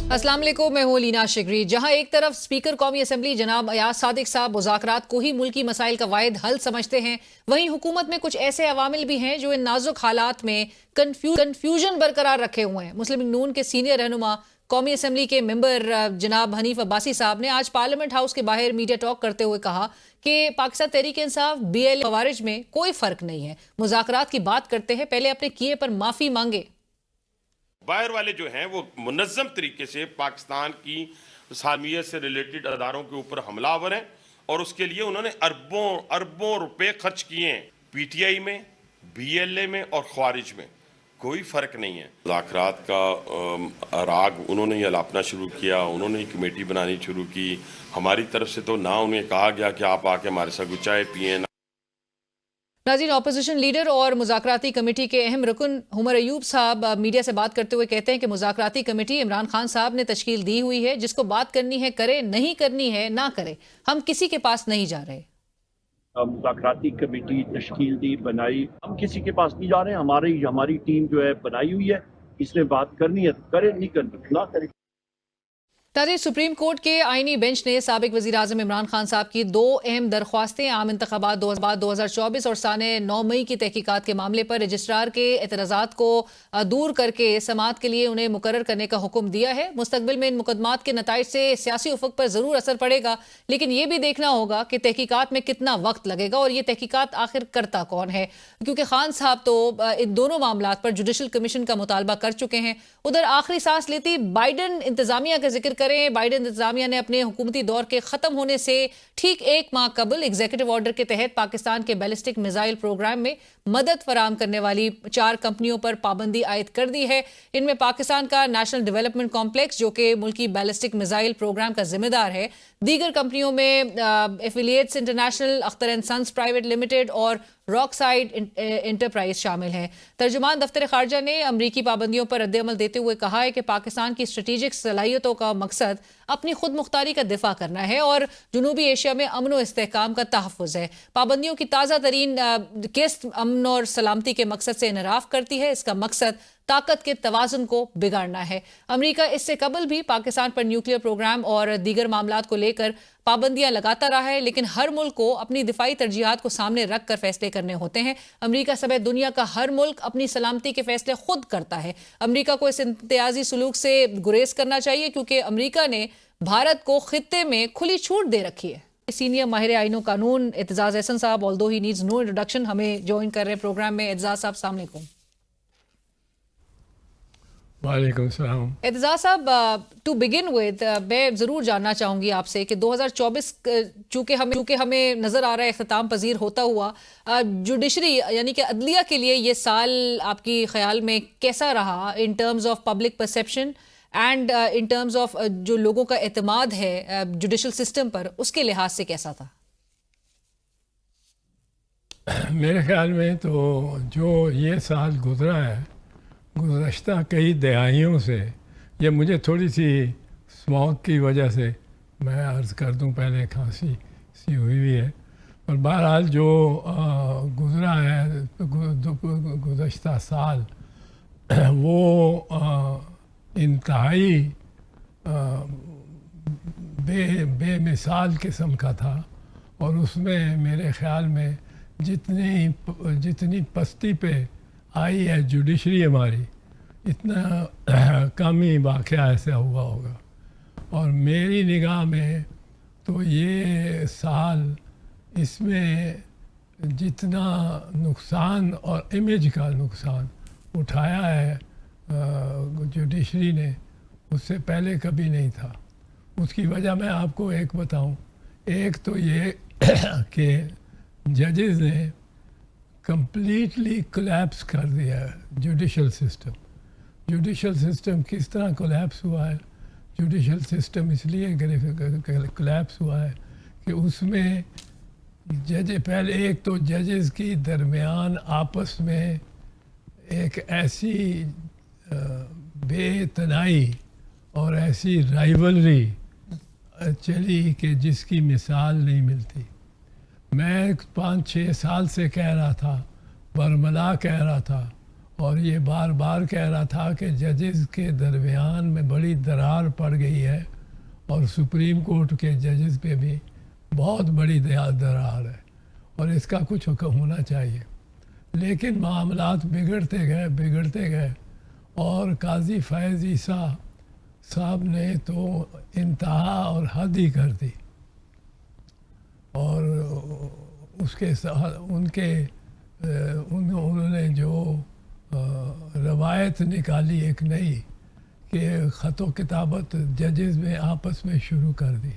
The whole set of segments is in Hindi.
अस्सलाम वालेकुम, मैं हूं लीना शिगरी। जहां एक तरफ स्पीकर कौमी असम्बली जनाब अयाज सादिक साहब मुज़ाकरात को ही मुल्की मसाइल का वाहिद हल समझते हैं, वहीं हुकूमत में कुछ ऐसे अवामिल भी हैं जो इन नाजुक हालात में कन्फ्यूजन बरकरार रखे हुए हैं। मुस्लिम लीग नून के सीनियर रहनुमा कौमी असम्बली के मेंबर जनाब हनीफ अब्बासी साहब ने आज पार्लियामेंट हाउस के बाहर मीडिया टॉक करते हुए कहा कि पाकिस्तान तहरीक इंसाफ BL खवारिज में कोई फर्क नहीं है। मुज़ाकरात की बात करते हैं, पहले अपने किए पर माफी मांगे। बाहर वाले जो हैं वो मुनज़्ज़म तरीके से पाकिस्तान की सामियत से रिलेटेड अदारों के ऊपर हमलावर हैं और उसके लिए उन्होंने अरबों रुपए खर्च किए हैं। PTI में, BLA में और ख्वारिज में कोई फ़र्क नहीं है। मुज़ाकरात का राग उन्होंने ही अलापना शुरू किया, उन्होंने ही कमेटी बनानी शुरू की। हमारी तरफ से तो ना उन्हें कहा गया कि आप आके हमारे साथ चाय पिए। नाज़रीन, ऑपोजिशन लीडर और मुज़ाकराती कमेटी के अहम रुकन उमर अयूब साहब मीडिया से बात करते हुए कहते हैं कि मुज़ाकराती कमेटी इमरान खान साहब ने तश्कील दी हुई है, जिसको बात करनी है करे, नहीं करनी है ना करे, हम किसी के पास नहीं जा रहे। मुज़ाकराती कमेटी तश्कील दी, बनाई, हम किसी के पास नहीं जा रहे हैं। हमारी टीम जो है बनाई हुई है, इसने बात करनी है करे, नहीं करनी ना करे। नाज़रीन, सुप्रीम कोर्ट के आईनी बेंच ने साबिक वज़ीर आज़म इमरान खान साहब की दो अहम दरख्वास्तें आम इंतखाबात 2024 और साने 9 मई की तहकीकात के मामले पर रजिस्ट्रार के एतराज़ात को दूर करके समाअत के लिए उन्हें मुकर्रर करने का हुक्म दिया है। मुस्तकबिल में इन मुकदमात के नताइज से सियासी उफक पर ज़रूर असर पड़ेगा, लेकिन ये भी देखना होगा कि तहकीकात में कितना वक्त लगेगा और ये तहकीकात आखिर करता कौन है, क्योंकि खान साहब तो इन दोनों मामलात पर जुडिशल कमीशन का मुतालबा कर चुके हैं। उधर आखिरी सांस लेती बाइडन इंतजामिया का जिक्र करें। बाइडन इंतजामिया ने अपने हुकूमती दौर के खत्म होने से ठीक एक माह कबल एग्जीक्यूटिव ऑर्डर के तहत पाकिस्तान के बैलिस्टिक मिसाइल प्रोग्राम में मदद फराम करने वाली 4 कंपनियों पर पाबंदी आयद कर दी है। इनमें पाकिस्तान का नेशनल डेवलपमेंट कॉम्प्लेक्स, जो कि मुल्की बैलिस्टिक मिसाइल प्रोग्राम का जिम्मेदार है। दीगर कंपनियों में affiliates international, Akhtar and sons private limited और रॉकसाइड इंटरप्राइज शामिल हैं। तर्जुमान दफ्तर खारजा ने अमरीकी पाबंदियों पर रद्द-ए-अमल देते हुए कहा है कि पाकिस्तान की स्ट्रेटेजिक सलाहियतों का मकसद अपनी खुद मुख्तारी का दिफा करना है और जनूबी एशिया में अमन और इस्तेहकाम का तहफ़्फ़ुज़ है। पाबंदियों की ताज़ा तरीन किस्त अमन और सलामती के मकसद से इनराफ करती है। इसका मकसद ताकत के तवाज़ुन को बिगाड़ना है। अमेरिका इससे कबल भी पाकिस्तान पर न्यूक्लियर प्रोग्राम और दीगर मामलात को लेकर पाबंदियां लगाता रहा है, लेकिन हर मुल्क को अपनी दिफाई तरजीहात को सामने रख कर फैसले करने होते हैं। अमेरिका समेत दुनिया का हर मुल्क अपनी सलामती के फैसले खुद करता है। अमेरिका को इस इम्तियाजी सलूक से गुरेज करना चाहिए, क्योंकि अमेरिका ने भारत को खित्ते में खुली छूट दे रखी है। सीनियर माहिर आईनो कानून Aitzaz Ahsan sahab, although he needs no introduction, हमें ज्वाइन कर रहे हैं प्रोग्राम में। एतजाज साहब, अस्सलाम वालेकुम। वालेकुम सलाम। एतजाज साहब, टू बिगिन विद मैं ज़रूर जानना चाहूँगी आपसे कि 2024 चूँकि हमें नज़र आ रहा है अख्ताम पजीर होता हुआ, जुडिशरी यानी कि अदलिया के लिए ये साल आपकी ख्याल में कैसा रहा in terms of public perception and in terms of जो लोगों का एतमाद है जुडिशल सिस्टम पर, उसके लिहाज से कैसा था? मेरे ख्याल में तो जो ये साल गुजरा है, गुज़श्ता कई दहाइयों से, ये मुझे थोड़ी सी स्मॉग की वजह से मैं अर्ज़ कर दूं, पहले खांसी सी हुई है, पर बहरहाल जो गुज़रा है गुज़श्ता साल, वो इंतहाई बेमिसाल किस्म का था। और उसमें मेरे ख़्याल में जितनी पस्ती पे आई है जुडिशरी हमारी, इतना कम ही वाक़या ऐसा हुआ होगा। और मेरी निगाह में तो ये साल, इसमें जितना नुकसान और इमेज का नुकसान उठाया है जुडिशरी ने, उससे पहले कभी नहीं था। उसकी वजह मैं आपको एक बताऊं। एक तो ये कि जजेस ने कंप्लीटली कोलैप्स कर दिया है जुडिशल सिस्टम। जुडिशल सिस्टम किस तरह कोलैप्स हुआ है? जुडिशल सिस्टम इसलिए कोलैप्स हुआ है कि उसमें पहले एक तो जजेस की दरमियान आपस में एक ऐसी बेतनाई और ऐसी राइवलरी चली कि जिसकी मिसाल नहीं मिलती। मैं 5-6 साल से कह रहा था, बरमला कह रहा था, और ये बार बार कह रहा था कि जजेस के दरमियान में बड़ी दरार पड़ गई है और सुप्रीम कोर्ट के जजेस पे भी बहुत बड़ी दरार है और इसका कुछ होना चाहिए। लेकिन मामलात बिगड़ते गए और काजी फैज़ ईसा साहब ने तो इंतहा और हद ही कर दी और उसके साथ उन्होंने जो रवायत निकाली एक नई कि ख़त व किताबत जजेस में आपस में शुरू कर दी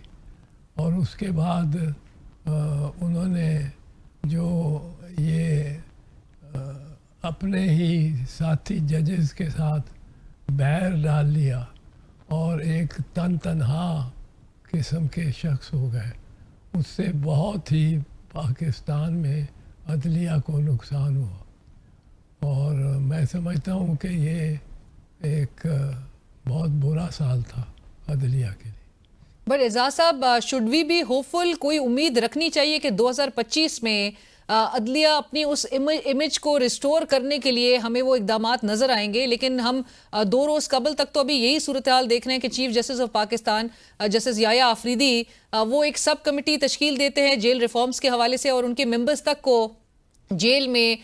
और उसके बाद उन्होंने जो ये अपने ही साथी जजेस के साथ बैर डाल लिया और एक तनहा किस्म के शख्स हो गए। उससे बहुत ही पाकिस्तान में अदलिया को नुकसान हुआ और मैं समझता हूँ कि ये एक बहुत बुरा साल था अदलिया के लिए। बट एजाज साहब, शुड वी बी होपफुल, कोई उम्मीद रखनी चाहिए कि 2025 में अदलिया अपनी उस इमेज को रिस्टोर करने के लिए हमें वो इकदामात नजर आएंगे? लेकिन हम 2 रोज कबल तक तो अभी यही सूरत हाल देख रहे हैं कि chief justice of Pakistan justice Yahya Afridi वो एक सब कमेटी तश्कील देते हैं जेल रिफॉर्म्स के हवाले से और उनके मेंबर्स तक को जेल में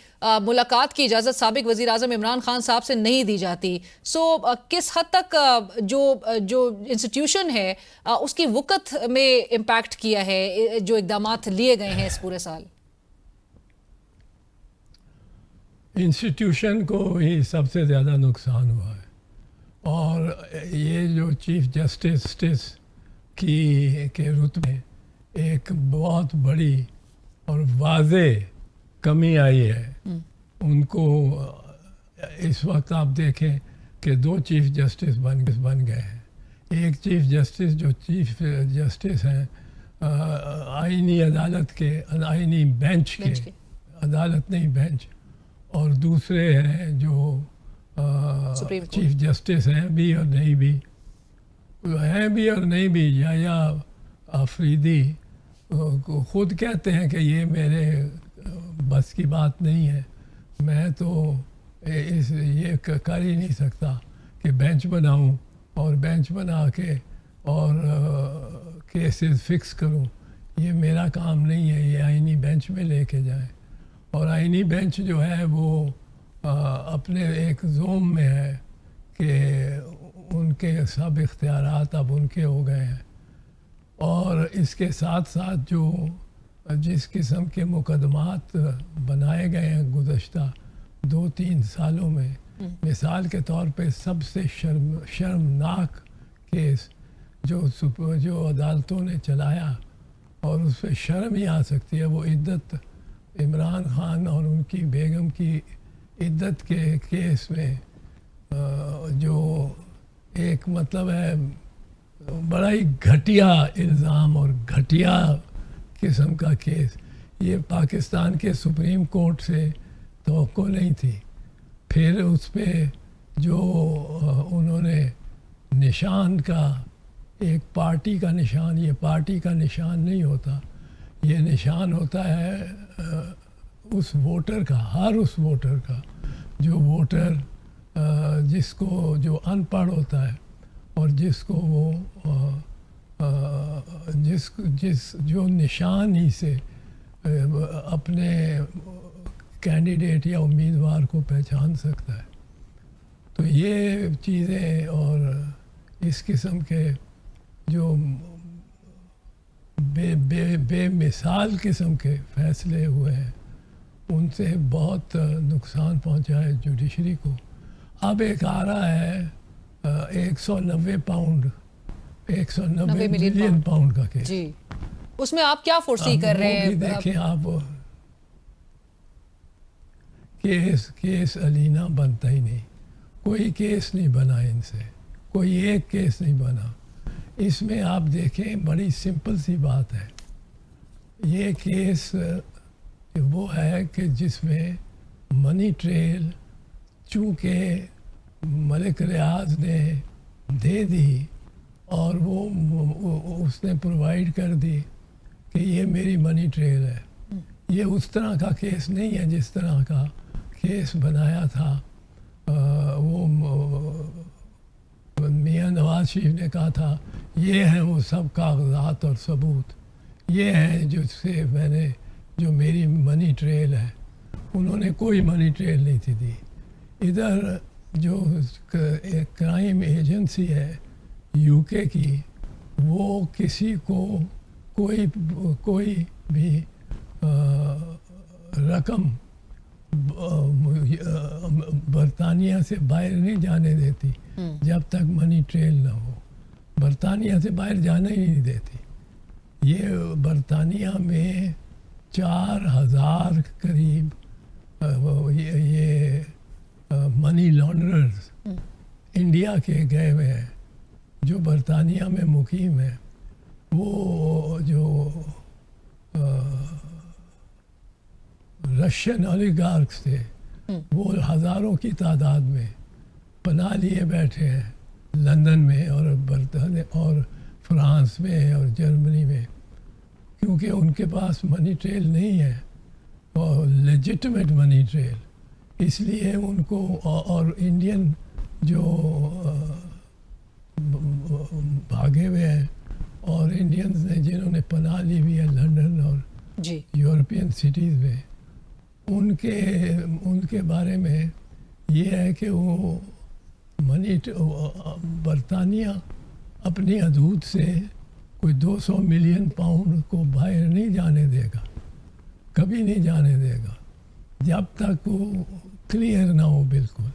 मुलाकात की इजाज़त साबिक वज़ीर आज़म इमरान खान साहब से नहीं दी जाती। किस हद तक जो इंस्टीट्यूशन है उसकी वक़्त में इम्पैक्ट किया है जो इक़दामात लिए गए हैं इस पूरे साल? इंस्टीट्यूशन को ही सबसे ज़्यादा नुकसान हुआ है और ये जो चीफ जस्टिस के रुतबे में एक बहुत बड़ी और वाज़े कमी आई है। उनको इस वक्त आप देखें कि 2 चीफ जस्टिस बन गए हैं। एक चीफ जस्टिस जो चीफ जस्टिस हैं आईनी अदालत के, आईनी बेंच के, अदालत नहीं बेंच, और दूसरे हैं जो चीफ जस्टिस हैं भी और नहीं भी याया आफरीदी खुद कहते हैं कि ये मेरे बस की बात नहीं है, मैं तो ये कर ही नहीं सकता कि बेंच बनाऊं और बेंच बना के और केसेस फिक्स करूं, ये मेरा काम नहीं है, ये आईनी बेंच में लेके जाएं। और आईनी बेंच जो है वो अपने एक जोम में है कि उनके सब इख्तियारात अब उनके हो गए हैं और इसके साथ साथ जो जिस किस्म के मुकदमात बनाए गए हैं गुज़श्ता 2-3 सालों में, मिसाल के तौर पे सबसे शर्मनाक केस जो अदालतों ने चलाया और उस पर शर्म ही आ सकती है, वो इद्दत इमरान खान और उनकी बेगम की इद्दत के केस में जो एक मतलब है बड़ा ही घटिया इल्ज़ाम और घटिया किस्म का केस, ये पाकिस्तान के सुप्रीम कोर्ट से तवक्को नहीं थी। फिर उस पे जो उन्होंने निशान का, एक पार्टी का निशान, ये पार्टी का निशान नहीं होता, ये निशान होता है उस वोटर का, हर उस वोटर का जो वोटर जिसको जो अनपढ़ होता है और जिसको वो जो निशान ही से अपने कैंडिडेट या उम्मीदवार को पहचान सकता है। तो ये चीज़ें और इस किस्म के जो बेमिसाल किस्म के फैसले हुए हैं उनसे बहुत नुकसान पहुंचा है जुडिशरी को। अब एक आ रहा है 190 मिलियन पाउंड का केस जी, उसमें आप क्या फोर्सी कर रहे हैं? देखें आप, केस अलीना बनता ही नहीं, कोई केस नहीं बना इनसे, कोई एक केस नहीं बना। इसमें आप देखें बड़ी सिंपल सी बात है, ये केस वो है कि जिसमें मनी ट्रेल चूँकि मलिक रियाज ने दे दी और वो उसने प्रोवाइड कर दी कि ये मेरी मनी ट्रेल है। ये उस तरह का केस नहीं है जिस तरह का केस बनाया था मियाँ नवाज शरीफ ने कहा था ये हैं वो सब कागजात और सबूत, ये हैं जिससे मैंने जो मेरी मनी ट्रेल है, उन्होंने कोई मनी ट्रेल नहीं थी दी। इधर जो क्राइम एजेंसी है यूके की, वो किसी को कोई भी रकम बरतानिया से बाहर नहीं जाने देती जब तक मनी ट्रेल ना हो। बरतानिया से बाहर जाने ही नहीं देती। ये बरतानिया में 4000 करीब ये मनी लॉन्ड्रर्स इंडिया के गए हुए हैं जो बरतानिया में मुकीम है। वो जो रशियन ओलिगार्क्स थे वो हज़ारों की तादाद में पनाह लिए बैठे हैं लंदन में और बरतानिया और फ्रांस में और जर्मनी में, क्योंकि उनके पास मनी ट्रेल नहीं है और लेजिटिमेट मनी ट्रेल। इसलिए उनको और इंडियन जो भागे हुए हैं और इंडियंस ने जिन्होंने पनाह ली हुई है लंदन और जी यूरोपियन सिटीज़ में, उनके बारे में ये है कि वो बरतानिया अपनी हदूद से कोई 200 मिलियन पाउंड को बाहर नहीं जाने देगा, कभी नहीं जाने देगा जब तक वो क्लियर ना हो बिल्कुल।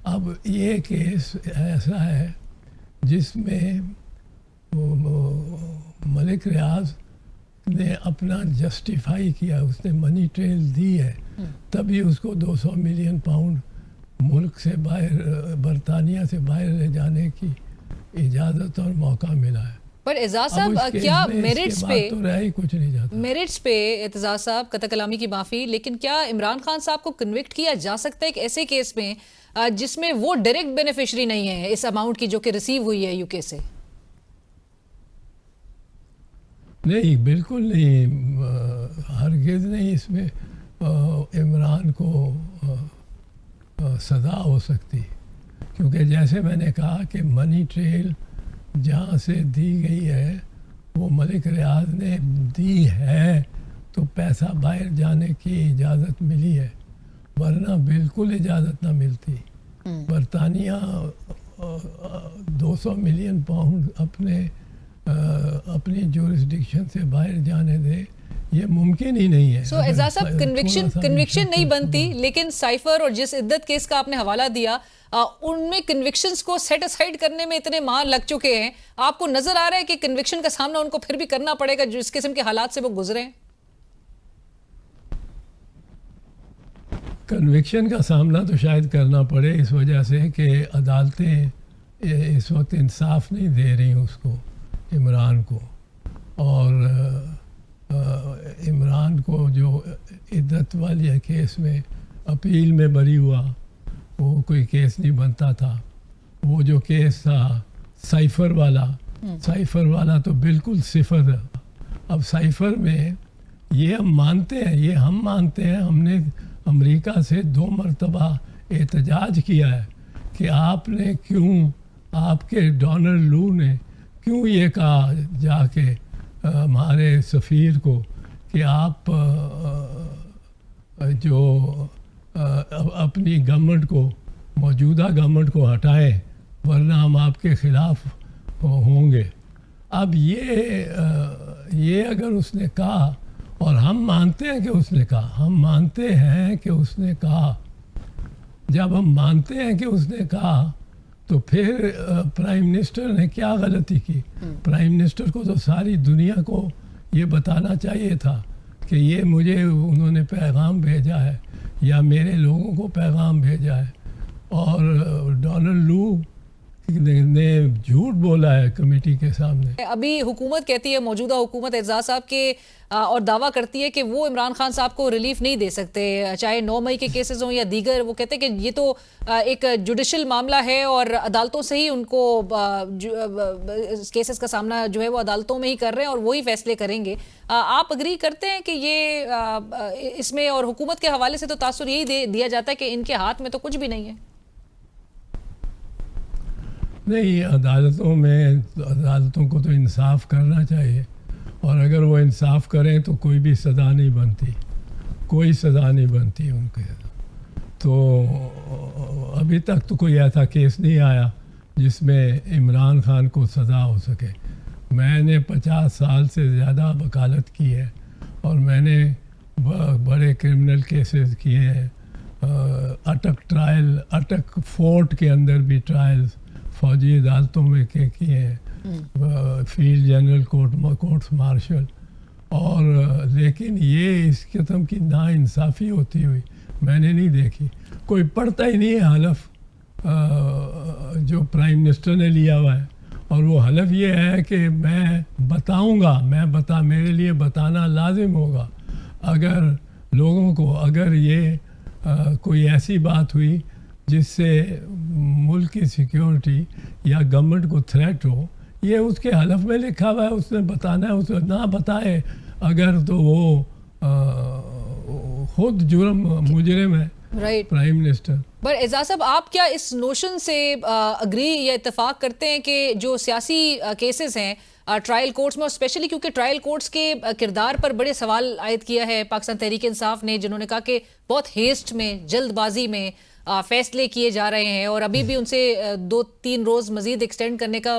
अब ये केस ऐसा है जिसमें मलिक रियाज ने अपना जस्टिफाई किया, उसने मनी ट्रेल दी है तभी उसको 200 मिलियन पाउंड मुल्क से बाहर बरतानिया से बाहर ले जाने की इजाज़त और मौका मिला है। पर एजाज अब साहब इस केस क्या में मेरिट्स इसके पे बाद तो रह ही कुछ नहीं जाता। मेरिट्स पे एतजाज साहब कतई कलामी की माफ़ी, लेकिन क्या इमरान खान साहब को कन्विक्ट किया जा सकता है एक ऐसे केस में जिसमें वो डायरेक्ट बेनिफिशियरी नहीं है इस अमाउंट की जो कि रिसीव हुई है यूके से? नहीं, बिल्कुल नहीं, हरगिज़ नहीं। इसमें इमरान को सज़ा हो सकती, क्योंकि जैसे मैंने कहा कि मनी ट्रेल जहाँ से दी गई है वो मलिक रियाज ने दी है तो पैसा बाहर जाने की इजाज़त मिली है, वरना बिल्कुल इजाज़त ना मिलती। बरतानिया 200 मिलियन पाउंड अपनी जुरिस्डिक्शन से बाहर जाने दे, ये मुमकिन ही नहीं है। सो एजाज साहब कन्विक्शन नहीं बनती, लेकिन साइफर और जिस इद्दत केस का आपने हवाला दिया उनमें कन्विक्शंस को सेट असाइड करने में इतने माह लग चुके हैं, आपको नजर आ रहा है कि कन्विक्शन का सामना उनको फिर भी करना पड़ेगा जिस किस्म के हालात से वो गुजरे हैं? कन्विक्शन का सामना तो शायद करना पड़े इस वजह से कि अदालतें इस वक्त इंसाफ नहीं दे रही उसको, इमरान को। और इमरान को जो इद्दत वाली केस में अपील में बरी हुआ, वो कोई केस नहीं बनता था। वो जो केस था साइफर वाला तो बिल्कुल सिफर है। अब साइफर में ये हम मानते हैं, हमने अमेरिका से 2 मरतबा एहतजाज किया है कि आपने क्यों, आपके डोनाल्ड लू ने क्यों ये कहा जाके हमारे सफ़ीर को कि आप जो अपनी गवर्नमेंट को, मौजूदा गवर्नमेंट को हटाएं वरना हम आपके ख़िलाफ़ होंगे। अब ये अगर उसने कहा, और हम मानते हैं कि उसने कहा, जब हम मानते हैं कि उसने कहा तो फिर प्राइम मिनिस्टर ने क्या गलती की? प्राइम मिनिस्टर को तो सारी दुनिया को ये बताना चाहिए था कि ये मुझे उन्होंने पैगाम भेजा है या मेरे लोगों को पैगाम भेजा है। और डोनाल्ड लू ने झूठ बोला है कमेटी के सामने। अभी हुकूमत कहती है, मौजूदा हुकूमत एजाज साहब के और दावा करती है कि वो इमरान खान साहब को रिलीफ नहीं दे सकते, चाहे 9 मई के केसेस हों या दीगर। वो कहते हैं कि ये तो एक जुडिशल मामला है और अदालतों से ही उनको केसेस का सामना जो है वो अदालतों में ही कर रहे हैं और वही फैसले करेंगे। आप अग्री करते हैं कि ये इसमें, और हुकूमत के हवाले से तो तासुर यही दिया जाता है कि इनके हाथ में तो कुछ भी नहीं है? नहीं, अदालतों को तो इंसाफ करना चाहिए, और अगर वो इंसाफ करें तो कोई भी सज़ा नहीं बनती, कोई सज़ा नहीं बनती उनके। तो अभी तक तो कोई ऐसा केस नहीं आया जिसमें इमरान खान को सज़ा हो सके। मैंने 50 साल से ज़्यादा वकालत की है और मैंने बड़े क्रिमिनल केसेस किए हैं, अटक फोर्ट के अंदर भी ट्रायल्स फौजी अदालतों में किए हैं, फील्ड जनरल कोर्ट्स मार्शल, और लेकिन ये इस किस्म की नाइंसाफ़ी होती हुई मैंने नहीं देखी। कोई पढ़ता ही नहीं है हलफ जो प्राइम मिनिस्टर ने लिया हुआ है, और वो हलफ ये है कि मैं बताऊंगा, मेरे लिए बताना लाजिम होगा अगर लोगों को, अगर ये कोई ऐसी बात हुई जिससे मुल्क की सिक्योरिटी या गवर्नमेंट को थ्रेट हो, ये उसके हलफ में लिखा हुआ है, उसने बताना है। उसे ना बताए अगर तो वो खुद मुजरिम है, राइट। Prime minister. पर एजाज साहब, आप क्या इस नोशन से अग्री या इत्तेफाक करते हैं कि जो सियासी केसेस हैं ट्रायल कोर्ट्स में, और स्पेशली क्योंकि ट्रायल कोर्ट्स के किरदार पर बड़े सवाल आयद किया है पाकिस्तान तहरीक इंसाफ ने, जिन्होंने कहा कि बहुत हेस्ट में, जल्दबाजी में फैसले किए जा रहे हैं, और अभी भी उनसे 2-3 रोज़ मजीद एक्सटेंड करने का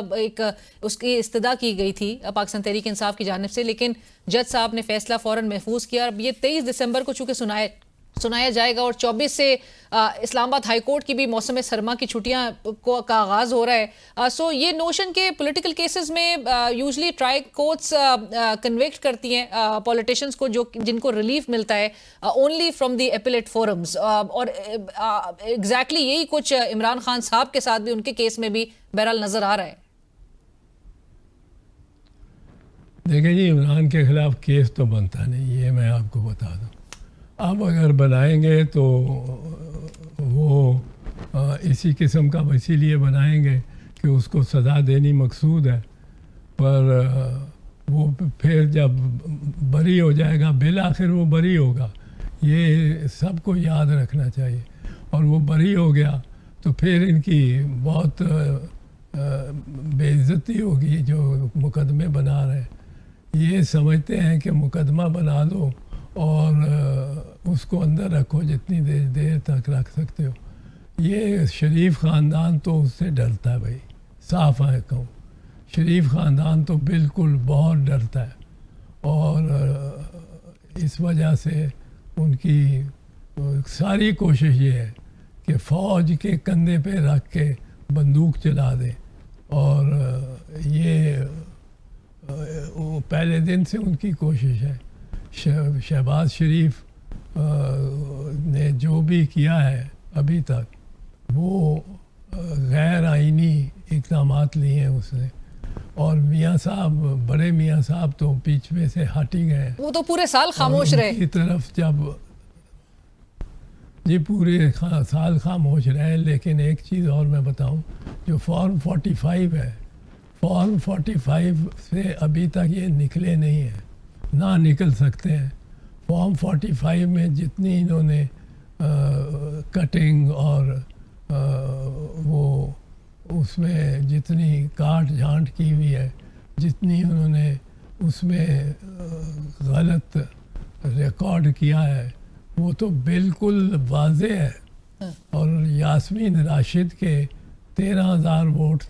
उसकी इस्तदा की गई थी पाकिस्तान तहरीक इंसाफ की जानिब से, लेकिन जज साहब ने फैसला फ़ौरन महफूज किया। अब ये 23 दिसंबर को चूँकि सुनाया जाएगा, और 24 से इस्लामाबाद हाई कोर्ट की भी मौसम सरमा की छुट्टियां का आगाज़ हो रहा है। सो ये नोशन के पॉलिटिकल केसेस में यूजली ट्रायल कोर्ट्स कन्विक्ट करती हैं पॉलिटिशियंस को, जिनको रिलीफ मिलता है only from the appellate forums, और एग्जैक्टली यही कुछ इमरान खान साहब के साथ भी उनके केस में भी बहरहाल नज़र आ रहा है। देखिए जी, इमरान के खिलाफ केस तो बनता नहीं, ये मैं आपको बता दूं। अब अगर बनाएंगे तो वो इसी किस्म का इसीलिए बनाएंगे कि उसको सज़ा देनी मकसूद है, पर वो फिर जब बरी हो जाएगा, बिल आखिर वो बरी होगा, ये सबको याद रखना चाहिए। और वो बरी हो गया तो फिर इनकी बहुत बेइज्जती होगी जो मुकदमे बना रहे हैं। ये समझते हैं कि मुकदमा बना दो और उसको अंदर रखो, जितनी देर तक रख सकते हो। ये शरीफ ख़ानदान तो उससे डरता है भाई, साफ है कहूँ, शरीफ ख़ानदान तो बिल्कुल बहुत डरता है, और इस वजह से उनकी सारी कोशिश ये है कि फ़ौज के कंधे पे रख के बंदूक चला दें, और ये वो पहले दिन से उनकी कोशिश है। शहबाज शरीफ ने जो भी किया है अभी तक, वो गैर आइनी इक़दामात लिए हैं उसने, और मियाँ साहब, बड़े मियाँ साहब तो बीच में से हट ही गए, वो तो पूरे साल खामोश रहे। की तरफ जब जी पूरे साल खामोश रहे। लेकिन एक चीज़ और मैं बताऊं, जो फॉर्म 45 है, फॉर्म 45 से अभी तक ये निकले नहीं हैं, ना निकल सकते हैं। फॉर्म 45 में जितनी इन्होंने कटिंग और वो उसमें जितनी काट झांट की हुई है, जितनी उन्होंने उसमें गलत रिकॉर्ड किया है, वो तो बिल्कुल वाज़े है। और यास्मीन राशिद के 13,000 वोट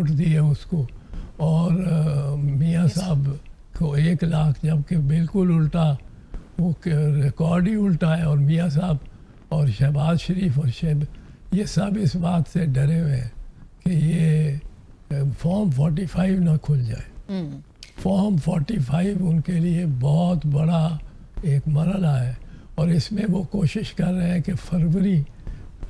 दिए उसको, और मियाँ साहब को 1 लाख, जबकि बिल्कुल उल्टा, वो रिकॉर्ड ही उल्टा है। और मियाँ साहब और शहबाज शरीफ और ये सब इस बात से डरे हुए हैं कि ये फॉर्म 45 ना खुल जाए। फॉर्म 45 उनके लिए बहुत बड़ा एक मरहला है, और इसमें वो कोशिश कर रहे हैं कि फरवरी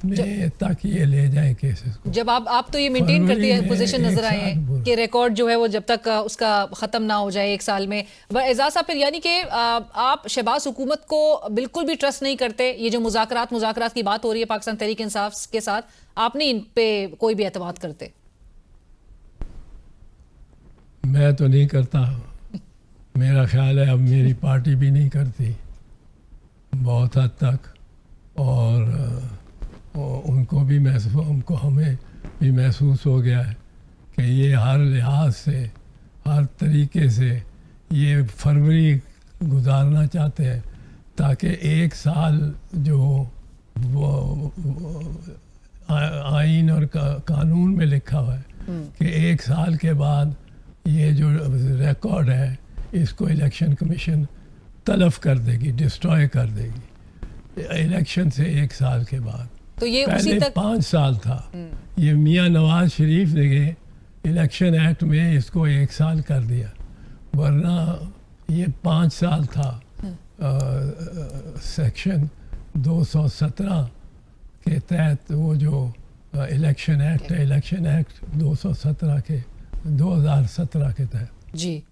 में तक ये ले जाएं केसेस को। जब आप तो ये मेंटेन करती है पोजीशन नजर आए हैं कि रिकॉर्ड जो है वो जब तक उसका ख़त्म ना हो जाए 1 साल में। एजाज साहब, फिर यानी कि आप शहबाज हुकूमत को बिल्कुल भी ट्रस्ट नहीं करते? ये जो मुज़ाकरात की बात हो रही है पाकिस्तान तहरीक इंसाफ के साथ, आप नहीं इन पे कोई भी एतमाद करते? मैं तो नहीं करता, मेरा ख्याल है अब मेरी पार्टी भी नहीं करती बहुत हद तक, और उनको भी हमें भी महसूस हो गया है कि ये हर लिहाज से, हर तरीके से ये फरवरी गुजारना चाहते हैं ताकि एक साल जो वो आइन और कानून में लिखा हुआ है कि एक साल के बाद ये जो रिकॉर्ड है इसको इलेक्शन कमीशन तलफ कर देगी, डिस्ट्रॉय कर देगी इलेक्शन से एक साल के बाद। तो ये पहले उसी तक 5 साल था। ये मियाँ नवाज शरीफ ने इलेक्शन एक्ट में इसको 1 साल कर दिया, वरना ये 5 साल था। सेक्शन 217 के तहत वो जो इलेक्शन एक्ट है, इलेक्शन एक्ट 217 के 2017 के तहत। जी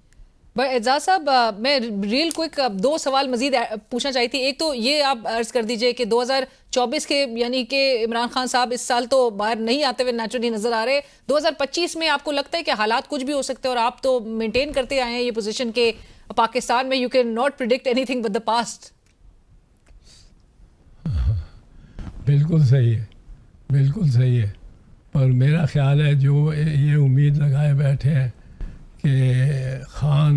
बट एजाज साहब, मैं रियल क्विक 2 सवाल मजीद पूछना चाहती थी। एक तो ये आप अर्ज कर दीजिए कि 2024 के यानी कि इमरान खान साहब इस साल तो बाहर नहीं आते हुए नेचुरली नजर आ रहे, 2025 में आपको लगता है कि हालात कुछ भी हो सकते हैं? और आप तो मेंटेन करते आए हैं ये पोजीशन के पाकिस्तान में you can not predict anything but the past. बिल्कुल सही है, बिल्कुल सही है। पर मेरा ख्याल है जो ये उम्मीद लगाए बैठे हैं कि खान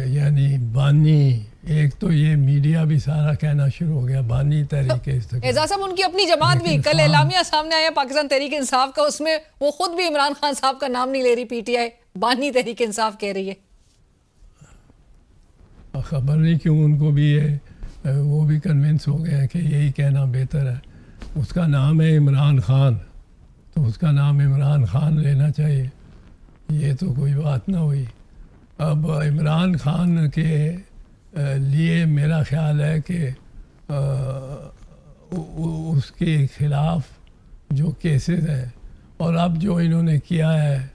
यानी बानी, एक तो ये मीडिया भी सारा कहना शुरू हो गया बानी तहरीके इस्तेमाल। एजाज साहब, उनकी अपनी जमात भी कल एलामिया सामने आया पाकिस्तान तहरीक इंसाफ का, उसमें वो खुद भी इमरान खान साहब का नाम नहीं ले रही, पीटीआई बानी तहरीक इंसाफ कह रही है। खबर नहीं क्यों उनको भी ये वो भी कन्विंस हो गए हैं कि यही कहना बेहतर है। उसका नाम है इमरान खान, तो उसका नाम इमरान खान लेना चाहिए, ये तो कोई बात ना हुई। अब इमरान खान के लिए मेरा ख्याल है कि उसके ख़िलाफ़ जो केसेस हैं और अब जो इन्होंने किया है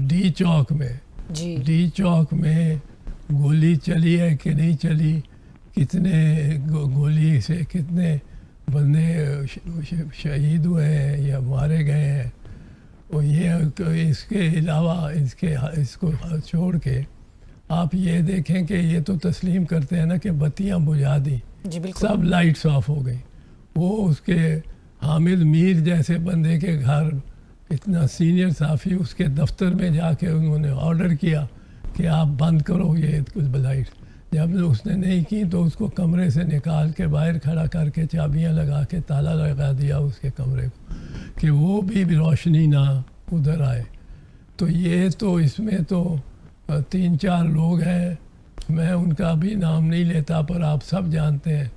डी चौक में, डी चौक में गोली चली है कि नहीं चली, कितने गोली से कितने बंदे शहीद हुए हैं या मारे गए हैं, और ये इसके अलावा इसको छोड़ के आप ये देखें कि ये तो तस्लीम करते हैं ना कि बत्तियां बुझा दी, सब लाइट्स ऑफ हो गई। वो उसके हामिद मीर जैसे बंदे के घर, इतना सीनियर साफ़ी, उसके दफ्तर में जाके उन्होंने ऑर्डर किया कि आप बंद करो ये कुछ लाइट। जब उसने नहीं की तो उसको कमरे से निकाल के बाहर खड़ा करके चाबियां लगा के ताला लगा दिया उसके कमरे को कि वो भी रोशनी ना उधर आए। तो ये तो इसमें तो 3-4 लोग हैं, मैं उनका भी नाम नहीं लेता, पर आप सब जानते हैं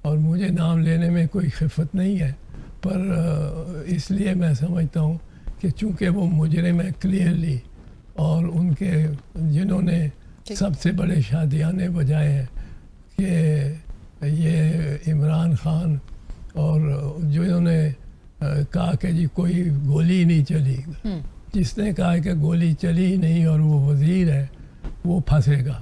और मुझे नाम लेने में कोई खिफ़त नहीं है। पर इसलिए मैं समझता हूँ कि चूँकि वो मुजरिम है क्लियरली, और उनके जिन्होंने सबसे बड़े शादियाने बजाए हैं कि ये इमरान खान, और जिन्होंने कहा कि जी कोई गोली नहीं चली, जिसने कहा कि गोली चली ही नहीं और वो वज़ीर है, वो फंसेगा।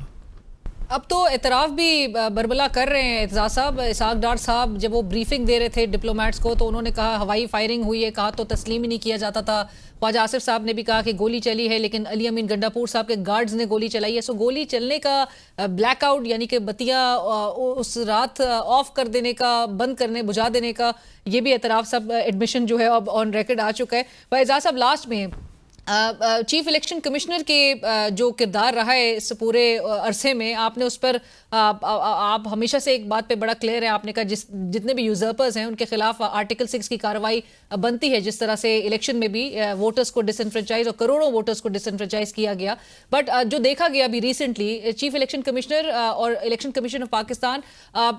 अब तो एतराफ़ भी बरबला कर रहे हैं एजाज साहब। इसहाक डार साहब जब वो ब्रीफिंग दे रहे थे डिप्लोमेट्स को तो उन्होंने कहा हवाई फायरिंग हुई है, कहा तो तस्लीम ही नहीं किया जाता था। ख्वाजा आसिफ साहब ने भी कहा कि गोली चली है, लेकिन अली अमीन गंडापुर साहब के गार्ड्स ने गोली चलाई है। सो गोली चलने का ब्लैकआउट यानी कि बत्तियां उस रात ऑफ कर देने का, बंद करने, बुझा देने का, ये भी एतराफ़ सब एडमिशन जो है अब ऑन रिकॉर्ड आ चुका है। पर एजाज साहब, लास्ट में चीफ इलेक्शन कमिश्नर के जो किरदार रहा है इस पूरे अरसे में, आपने उस पर आप हमेशा से एक बात पे बड़ा क्लियर है, आपने कहा जितने भी यूजर्पर्स हैं उनके खिलाफ आर्टिकल 6 की कार्रवाई बनती है, जिस तरह से इलेक्शन में भी वोटर्स को डिसइनफ्रेंचाइज और करोड़ों वोटर्स को डिसइनफ्रेंचाइज किया गया। बट जो देखा गया अभी रिसेंटली, चीफ इलेक्शन कमिश्नर और इलेक्शन कमीशन ऑफ पाकिस्तान,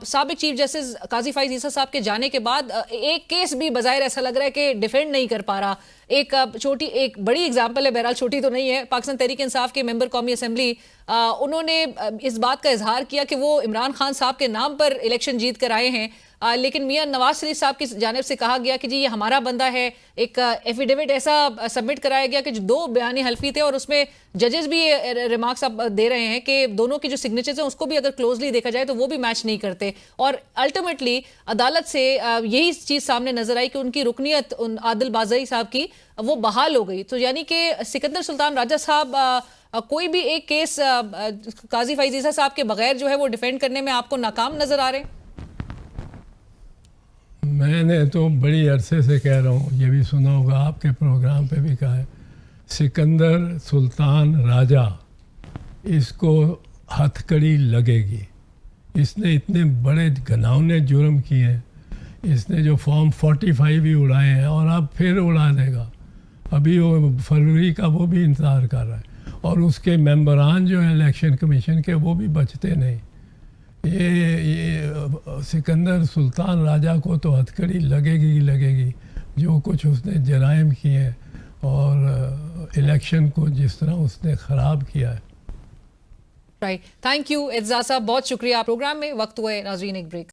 साबिक चीफ जस्टिस काजी फाइज ईसा साहब के जाने के बाद एक केस भी बज़ाहिर ऐसा लग रहा है कि डिफेंड नहीं कर पा रहा। एक बड़ी एग्जाम्पल है, बहरहाल छोटी तो नहीं है, पाकिस्तान तहरीक इंसाफ के मेंबर कौमी असेंबली, उन्होंने इस बात का इजहार किया कि वो इमरान खान साहब के नाम पर इलेक्शन जीत कर आए हैं, लेकिन मियां नवाज शरीफ साहब की जानिब से कहा गया कि जी ये हमारा बंदा है। एक एफिडेविट ऐसा सबमिट कराया गया कि जो 2 बयानी हल्फी थे, और उसमें जजेस भी रिमार्क्स अब दे रहे हैं कि दोनों की जो सिग्नेचर्स हैं उसको भी अगर क्लोजली देखा जाए तो वो भी मैच नहीं करते। और अल्टीमेटली अदालत से यही चीज़ सामने नजर आई कि उनकी रुकनियत आदिल बाज़ई साहब की वो बहाल हो गई। तो यानी कि सिकंदर सुल्तान राजा साहब कोई भी एक केस काजी फाइज ईसा साहब के बगैर जो है वो डिफेंड करने में आपको नाकाम नजर आ रहे हैं? मैंने तो बड़ी अरसे से कह रहा हूँ, ये भी सुना होगा, आपके प्रोग्राम पे भी कहा है, सिकंदर सुल्तान राजा, इसको हथकड़ी लगेगी। इसने इतने बड़े घिनौने जुर्म किए हैं, इसने जो फॉर्म 45 भी उड़ाए हैं और अब फिर उड़ा देगा। अभी वो फरवरी का वो भी इंतज़ार कर रहा है, और उसके मेंबरान जो हैं इलेक्शन कमीशन के, वो भी बचते नहीं। ये सिकंदर सुल्तान राजा को तो हथकड़ी लगेगी ही लगेगी, जो कुछ उसने जराइम किए हैं और इलेक्शन को जिस तरह उसने ख़राब किया है। राइट, थैंक यू एजाज साहब, बहुत शुक्रिया। प्रोग्राम में वक्त हुए नाजरीन एक ब्रेक।